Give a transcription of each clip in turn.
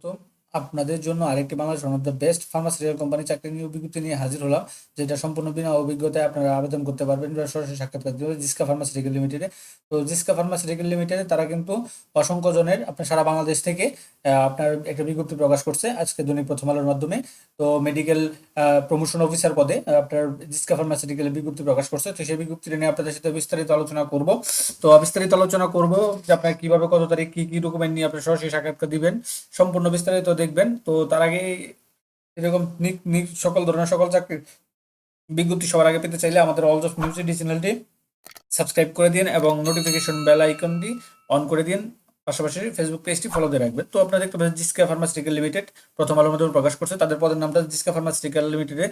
তো আপনাদের জন্য আরেকটি Bangladesh one of the best pharmaceutical company চাকরি নিয়োগ বিজ্ঞপ্তি নিয়ে হাজির হলাম, যেটা সম্পূর্ণ বিনা অভিজ্ঞতায় আপনারা আবেদন করতে পারবেন বা সরাসরি সাক্ষাৎকার দিতে হবে জিসকা ফার্মাসিউটিক্যাল লিমিটেডে। তো জিসকা ফার্মাসিউটিক্যাল লিমিটেডে তারা কিন্তু অসংখ্য জনের আপনার সারা বাংলাদেশ থেকে আপনার একটা বিজ্ঞপ্তি প্রকাশ করছে আজকে দৈনিক প্রথম আলোর মাধ্যমে। তো মেডিকেল প্রমোশন অফিসার পদে আপনার জিসকা ফার্মাসিউটিক্যাল বিজ্ঞপ্তি প্রকাশ করছে। তো সেই বিজ্ঞপ্তিটা নিয়ে আপনাদের সাথে বিস্তারিত আলোচনা করব। তো বিস্তারিত আলোচনা করব যে আপনার কিভাবে কত তারিখ কি কি ডকুমেন্ট নিয়ে আপনি সরাসরি সাক্ষাৎকার দিবেন, সম্পূর্ণ বিস্তারিত দেখবেন। তো তার আগে এরকম সকল ধরনের সকল চাকরির বিজ্ঞপ্তি সবার আগে পেতে চাইলে আমাদের অল জব নিউজ ডি চ্যানেলটি সাবস্ক্রাইব করে দিন এবং নোটিফিকেশন বেল আইকনটি অন করে দিন, পাশাপাশি ফেসবুক পেজটি ফলো দিয়ে রাখবেন। তো আপনারা দেখতে পাচ্ছেন জিসকা ফার্মাসিউটিক্যাল লিমিটেড প্রথম আলোর মাধ্যমে প্রকাশ করছে। তাদের পদের নামটা জিসকা ফার্মাসিউটিক্যাল লিমিটেডে,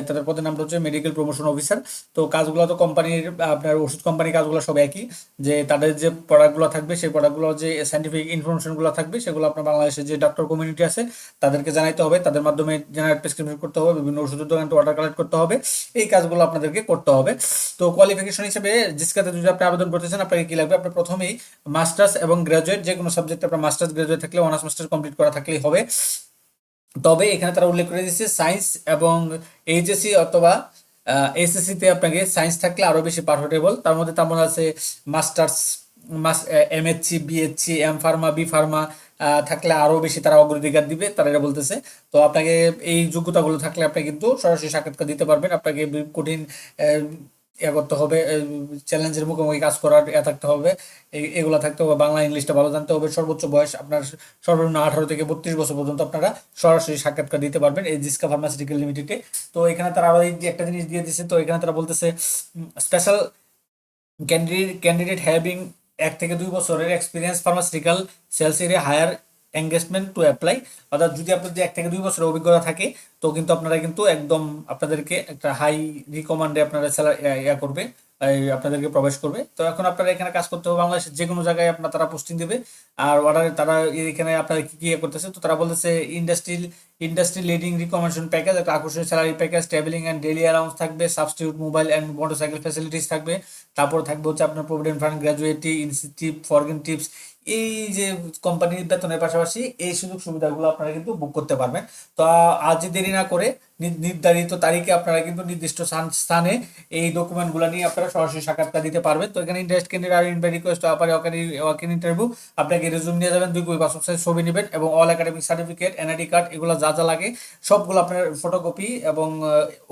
তাদের পদের নামটা হচ্ছে মেডিকেল প্রমোশন অফিসার। তো কাজগুলো তো কোম্পানির আপনার ওষুধ কোম্পানির কাজগুলো সব একই, যে তাদের যে প্রোডাক্টগুলো থাকবে সেই প্রোডাক্টগুলো যে সাইন্টিফিক ইনফরমেশনগুলো থাকবে সেগুলো আপনার বাংলাদেশের যে ডক্টর কমিউনিটি আছে তাদেরকে জানাইতে হবে, তাদের মাধ্যমে জেনারেট প্রেসক্রিপশন করতে হবে, বিভিন্ন ওষুধের দোকান অর্ডার কালেক্ট করতে হবে, এই কাজগুলো আপনাদেরকে করতে হবে। তো কোয়ালিফিকেশন হিসেবে জিসকাতে যদি আপনি আবেদন করতে চান আপনাকে কি লাগবে, আপনার প্রথমেই মাস্টার্স এবং গ্রাজুয়েট যে কোনো সাবজেক্টে আপনার মাস্টার্স গ্রাজুয়েট থাকলে অনার্স মাস্টার্স কমপ্লিট করা থাকলেই হবে। তবে এখানে তারা উল্লেখ করে দিচ্ছে সায়েন্স এবং এইচএসসি অথবা এসএসসিতে আপনাকে সায়েন্স থাকলে আরও বেশি পারফেক্টেবল। তার মধ্যে তেমন আছে masters, MSc, BSc, M pharma, B pharma থাকলে আরও বেশি তারা অগ্রাধিকার দিবে, তারা এটা বলতেছে। তো আপনাকে এই যোগ্যতাগুলো থাকলে আপনি কিন্তু সরাসরি সাক্ষাৎকার দিতে পারবেন। আপনাকে কঠিন করতে হবে, চ্যালেঞ্জের মুখোমুখি কাজ করার থাকতে হবে, এগুলো থাকতে হবে। বাংলা ইংলিশটা ভালো জানতে হবে। সর্বোচ্চ বয়স আপনার সর্বনিম্ন 18 থেকে 32 বছর পর্যন্ত আপনারা সরাসরি সাক্ষাৎকার দিতে পারবেন এই জিসকা ফার্মাসিউটিক্যাল লিমিটেডে। তো এখানে তারা আরো একটা জিনিস দিয়ে দিচ্ছে। তো এখানে তারা বলতেছে স্পেশাল ক্যান্ডিডেট হ্যাভিং 1 থেকে 2 বছরের experience pharmaceutical sales area hire engagement to apply. অর্থাৎ যদি আপনাদের 1 থেকে 2 বছরের অভিজ্ঞতা থাকে তো কিন্তু আপনারা কিন্তু একদম আপনাদেরকে একটা হাই রিকমান্ডে আপনারা স্যালারি করবে, আপনাদেরকে প্রবেশ করবে। তো এখন আপনারা এখানে কাজ করতে হবে, বাংলাদেশের যে কোনো জায়গায় আপনার তারা পোস্টিং দেবে। আর অর্ডারে তারা এখানে আপনারা কি কি করতেছে, তো তারা বলতেছে ইন্ডাস্ট্রি লিডিং রিকমেন্ডেশন প্যাকেজ, একটা আকর্ষণীয় salary package, travelling and daily allowance থাকবে, substitute mobile and motorcycle facilities থাকবে। তারপর থাকবে হচ্ছে আপনার provident fund, gratuity institute, foreign tips. এই যে কোম্পানির বেতনের পাশাপাশি এই সুযোগ সুবিধাগুলো আপনারা কিন্তু বুক করতে পারবেন। তো আজ দেরি না করে নির্ধারিত তারিখে আপনারা কিন্তু নির্দিষ্ট স্থানে এই ডকুমেন্টগুলো নিয়ে আপনারা সরাসরি সাক্ষাৎকার দিতে পারবেন। তো এখানে ইন্টারেস্ট ক্যান্ডিডেট আর ইনভাইট রিকোয়েস্ট ওয়াকিং ইন্টারভিউ, আপনাকে রেজুম নিয়ে যাবেন, 2 কপি পাসপোর্ট সাইজ ছবি নেবেন এবং all academic certificate, NID card, এগুলো যা যা লাগে সবগুলো আপনার ফটোকপি এবং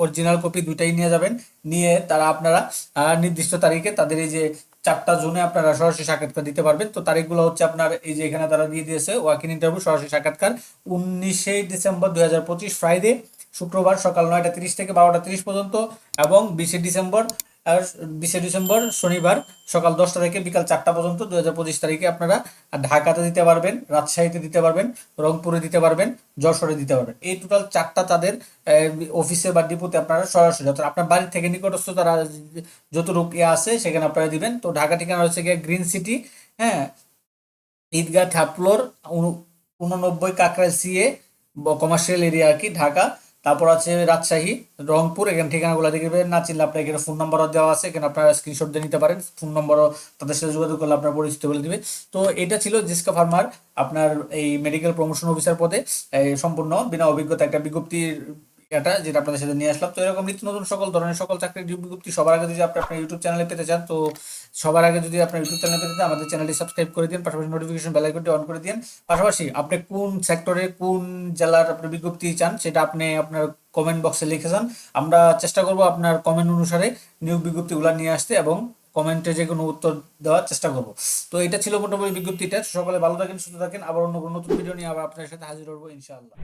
অরিজিনাল কপি দুইটাই নিয়ে যাবেন। নিয়ে তারা আপনারা নির্দিষ্ট তারিখে তাদের এই যে 4টা জুনে আপনারা সরাসরি সাক্ষাৎকার দিতে পারবেন। তো তারিখগুলো হচ্ছে আপনার এই যে এখানে তারা দিয়ে দিয়েছে, ওয়াকিং ইন্টারভিউ সরাসরি সাক্ষাৎকার 19 ডিসেম্বর 2025 ফ্রাইডে, শুক্রবার সকাল 9টা 30 থেকে 12টা 30 পর্যন্ত, এবং 20 ডিসেম্বর শনিবার সকাল 10টা থেকে বিকাল 4টা পর্যন্ত 2025 তারিখে আপনারা ঢাকাতে দিতে পারবেন, রাজশাহীতে দিতে পারবেন, রংপুরে দিতে পারবেন, যশোরে দিতে পারবেন। এই টোটাল 4টা তাদের অফিসে বা ডিপোতে আপনারা সরাসরি অর্থাৎ আপনার বাড়ি থেকে নিকটস্থ তারা যতটুকু আছে সেখানে আপনারা দিবেন। তো ঢাকা ঠিকানা হচ্ছে গিয়ে গ্রিন সিটি, হ্যাঁ, Idgah third floor, 89 Kakrail CA commercial area আর কি, ঢাকা। তারপর আছে রাজশাহী, রংপুর, এখানে ঠিকানাগুলো দেখবেন। না চিনলে আপনার এখানে ফোন নাম্বারও দেওয়া আছে, এখানে আপনারা স্ক্রিনশট দিয়ে নিতে পারেন। ফোন নম্বরও তাদের সাথে যোগাযোগ করলে আপনার পরিচিত বলে দিবে। তো এটা ছিল জিসকা ফার্মার আপনার এই মেডিকেল প্রমোশন অফিসার পদে সম্পূর্ণ বিনা অভিজ্ঞতা একটা বিজ্ঞপ্তির এটা, যেটা আপনাদের সাথে নিয়ে আসলাম। তো এরকম নিত্য নতুন সকল ধরনের সকল চাকরির বিজ্ঞপ্তি সবার আগে যদি আপনি আপনার ইউটিউব চ্যানেলে পেতে চান, তো সবার আগে যদি আপনার ইউটিউব চ্যানেলে পেতে চান আমাদের চ্যানেলটি সাবস্ক্রাইব করে দিন, পাশাপাশি নোটিফিকেশন বেল আইকনটি অন করে দিন। পাশাপাশি আপনি কোন সেক্টরে কোন জেলার আপনি বিজ্ঞপ্তি চান সেটা আপনি আপনার কমেন্ট বক্সে লিখে যান। আমরা চেষ্টা করব আপনার কমেন্ট অনুসারে নিয়োগ বিজ্ঞপ্তিগুলো নিয়ে আসতে এবং কমেন্টে যে কোনো উত্তর দেওয়ার চেষ্টা করব। তো এটা ছিল মোটামুটি বিজ্ঞপ্তিটা। সকলে ভালো থাকেন, সুস্থ থাকেন। আবার অন্য কোনো নতুন ভিডিও নিয়ে আবার আপনার সাথে হাজির হবো ইনশাআল্লাহ।